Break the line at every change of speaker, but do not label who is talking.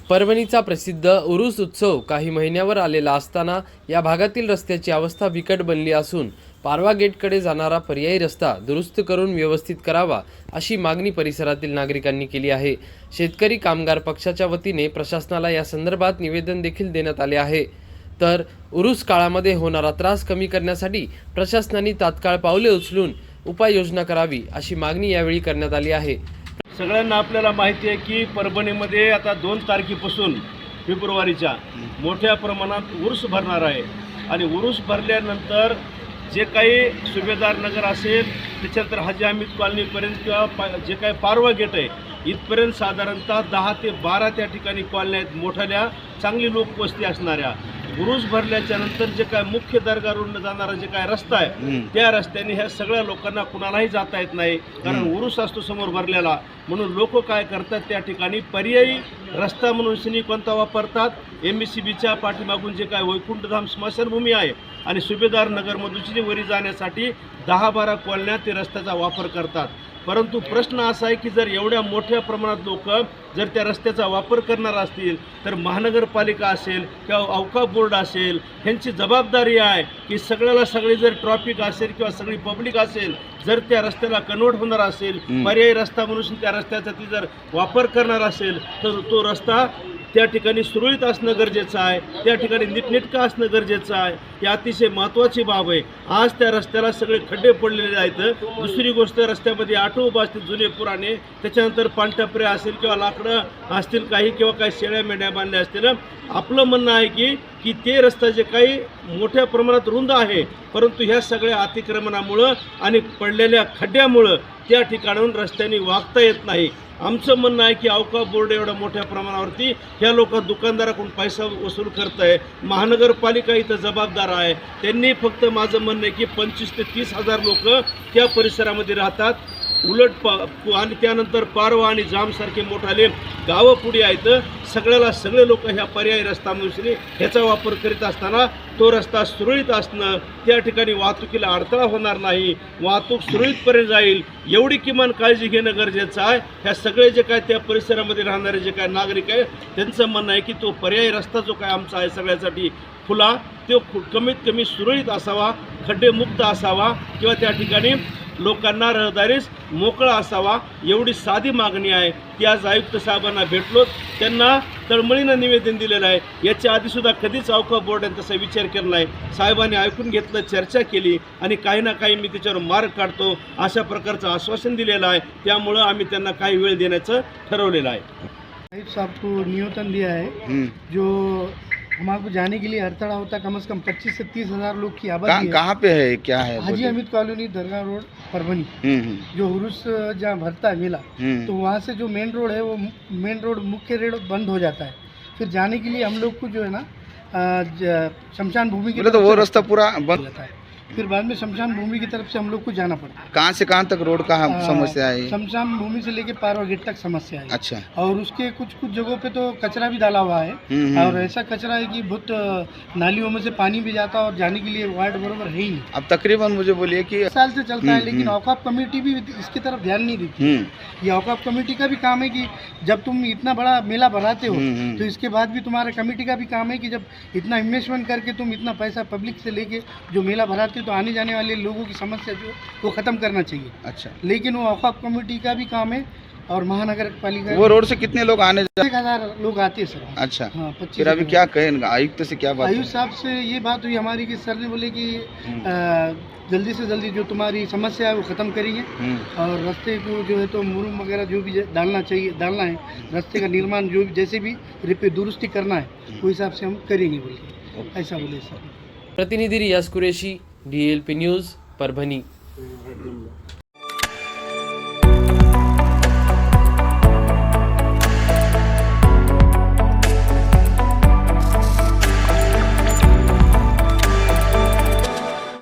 परभणीचा प्रसिद्ध उरूस उत्सव काही महिन्यावर आलेला असताना या भागातील रस्त्याची अवस्था बिकट बनली असून पारवा गेटकडे जाणारा पर्यायी रस्ता दुरुस्त करून व्यवस्थित करावा अशी मागणी परिसरातील नागरिकांनी केली आहे। शेतकरी कामगार पक्षाच्या वतीने प्रशासनाला या संदर्भात निवेदन देखील देण्यात आले आहे। तर उरूस काळामध्ये होणारा त्रास कमी करण्यासाठी प्रशासनाने तात्काळ पावले उचलून उपाययोजना करावी अशी मागणी यावेळी करण्यात आली आहे।
सगळ्यांना आपल्याला माहिती आहे की परभणीमध्ये आता 2 तारखेपासून फेब्रुवारीच्या मोठ्या प्रमाणात उरूस भरणार आहे आणि उरूस भरल्यानंतर जे काही सुभेदार नगर असेल त्याच्यानंतर हाजी हमीद कॉलनीपर्यंत किंवा जे काही पारवा गेट आहे इथपर्यंत साधारणतः 10 ते 12 त्या ठिकाणी कॉलन्या आहेत मोठ्या चांगली लोकवस्ती असणाऱ्या। उरूस भरल्याच्या नंतर जे काय मुख्य दर्गावरून जाणारा जे काय रस्ता आहे त्या रस्त्याने ह्या सगळ्या लोकांना कुणालाही जाता येत नाही, कारण उरूस असतो समोर भरलेला। म्हणून लोक काय करतात त्या ठिकाणी पर्यायी रस्ता म्हणून शनी कोणता वापरतात, MSCBच्या पाठीमागून जे काय वैकुंठधाम स्मशानभूमी आहे आणि सुभेदार नगरमधून वरी जाण्यासाठी 10-12 कॉलन्या ते रस्त्याचा वापर करतात। परंतु प्रश्न असा आहे की जर एवढ्या मोठ्या प्रमाणात लोक जर त्या रस्त्याचा वापर करणार असतील तर महानगरपालिका असेल किंवा औकाफ बोर्ड असेल ह्यांची जबाबदारी आहे की सगळ्याला सगळी जर ट्रॅफिक असेल किंवा सगळी पब्लिक असेल जर त्या रस्त्याला कन्वर्ट होणार असेल पर्यायी रस्ता म्हणून त्या रस्त्याचा ती जर वापर करणार असेल तर तो रस्ता त्या ठिकाणी सुरळीत असणं गरजेचं आहे, त्या ठिकाणी नीटनेटकं असणं गरजेचं आहे। ही अतिशय महत्त्वाची बाब आहे। आज त्या रस्त्याला सगळे खड्डे पडलेले आहेत। दुसरी गोष्ट रस्त्यामध्ये ऑटो उभा असतील जुने पुराणे, त्याच्यानंतर पानटपरे असेल किंवा लाकडं असतील काही किंवा काही शेळ्या मेंढ्या बांधल्या असतील। आपलं म्हणणं आहे की ते रस्ता जे काही मोठ्या प्रमाणात रुंद आहे परंतु ह्या सगळ्या अतिक्रमणामुळं आणि पडलेल्या खड्ड्यामुळं त्या ठिकाणाहून रस्त्याने वागता येत नाही। आमचं म्हणणं आहे की औकाफ बोर्ड एवढ्या मोठ्या प्रमाणावरती ह्या लोक दुकानदाराकडून पैसा वसूल करत आहे, महानगरपालिका इथं जबाबदार आहे। त्यांनी फक्त माझं म्हणणं आहे की 25 ते 30 हजार लोक त्या परिसरामध्ये राहतात। उलट आणि त्यानंतर पारवा आणि जामसारखे मोठाले गावं पुढे आहेत। सगळे लोक ह्या पर्यायी रस्त्यामुळे ह्याचा वापर करीत असताना तो रस्ता सुरळीत असणं, त्या ठिकाणी वाहतुकीला अडथळा होणार नाही, वाहतूक सुरळीतपणे जाईल एवढी किमान काळजी घेणं गरजेचं आहे। ह्या सगळे जे काय त्या परिसरामध्ये राहणारे जे काय नागरिक आहे त्यांचं म्हणणं आहे की तो पर्यायी रस्ता जो काय आमचा आहे सगळ्यासाठी खुला तो कमीत कमी सुरळीत असावा, खड्डेमुक्त असावा किंवा त्या ठिकाणी लोकांना रहदारीस मोकळा असावा एवढी साधी मागणी आहे। ती आज आयुक्त साहेबांना भेटलो, त्यांना तळमळीनं निवेदन दिलेलं आहे। याच्या आधीसुद्धा कधीच औकाफ बोर्डाने तसा विचार केला नाही। साहेबांनी ऐकून घेतलं, चर्चा केली आणि काही ना काही मी त्याच्यावर मार्ग काढतो अशा प्रकारचं आश्वासन दिलेलं आहे। त्यामुळं आम्ही त्यांना काही वेळ देण्याचं ठरवलेलं आहे।
साहिब साहब को निवेदन दिया है जो हमारे को जाने के लिए हड़ताल होता है, कम से कम 25 से 30 हजार लोग की आबादी है।
कहाँ पे है, क्या है?
हाजी हमीद कॉलोनी, दरगाह रोड, परभनी। जो उरूस जहाँ भरता है मेला तो वहाँ से जो मेन रोड है वो मेन रोड मुख्य रोड बंद हो जाता है। फिर जाने के लिए हम लोग को जो है ना शमशान भूमि की
तो वो रास्ता पूरा बंद
जाता है, फिर बाद में शमशान भूमि की तरफ से हम लोग को जाना पड़ता है।
कहाँ से कहाँ तक रोड का समस्या है?
शमशान भूमि से लेके पारवा गेट तक समस्या है।
अच्छा।
और उसके कुछ जगहों पे तो कचरा भी डाला हुआ है और ऐसा कचरा है कि बहुत नालियों में से पानी भी जाता है और जाने के लिए वार्ड बराबर है ही नहीं।
अब तकरीबन मुझे बोलिए कि
साल से चलता है लेकिन औकाफ कमेटी भी इसकी तरफ ध्यान नहीं देती। ये औकाफ कमेटी का भी काम है कि जब तुम इतना बड़ा मेला बनाते हो तो इसके बाद भी तुम्हारा कमेटी का भी काम है कि जब इतना इन्वेस्टमेंट करके तुम इतना पैसा पब्लिक से लेके जो मेला बनाते हो तो आने जाने वाले लोगों की समस्या जो वो ख़त्म करना चाहिए।
अच्छा।
लेकिन वो औकाफ कमेटी का भी काम है और महानगर पालिका।
वो रोड से कितने लोग आने
1000 लोग आते हैं सर।
अच्छा।
हाँ,
फिर अभी क्या कहें, आयुक्त से क्या बात?
आयुक्त साहब से ये बात हुई हमारी कि सर ने बोले कि जल्दी से जल्दी जो तुम्हारी समस्या है वो ख़त्म करेंगे और रास्ते को जो है तो मुरुम वगैरह जो भी डालना है रास्ते का निर्माण जो भी जैसे भी दुरुस्ती करना है वो हिसाब से हम करेंगे बोले, ऐसा बोले सर।
प्रतिनिधि रियाज कुरेशी, DLP न्यूज़, परभणी।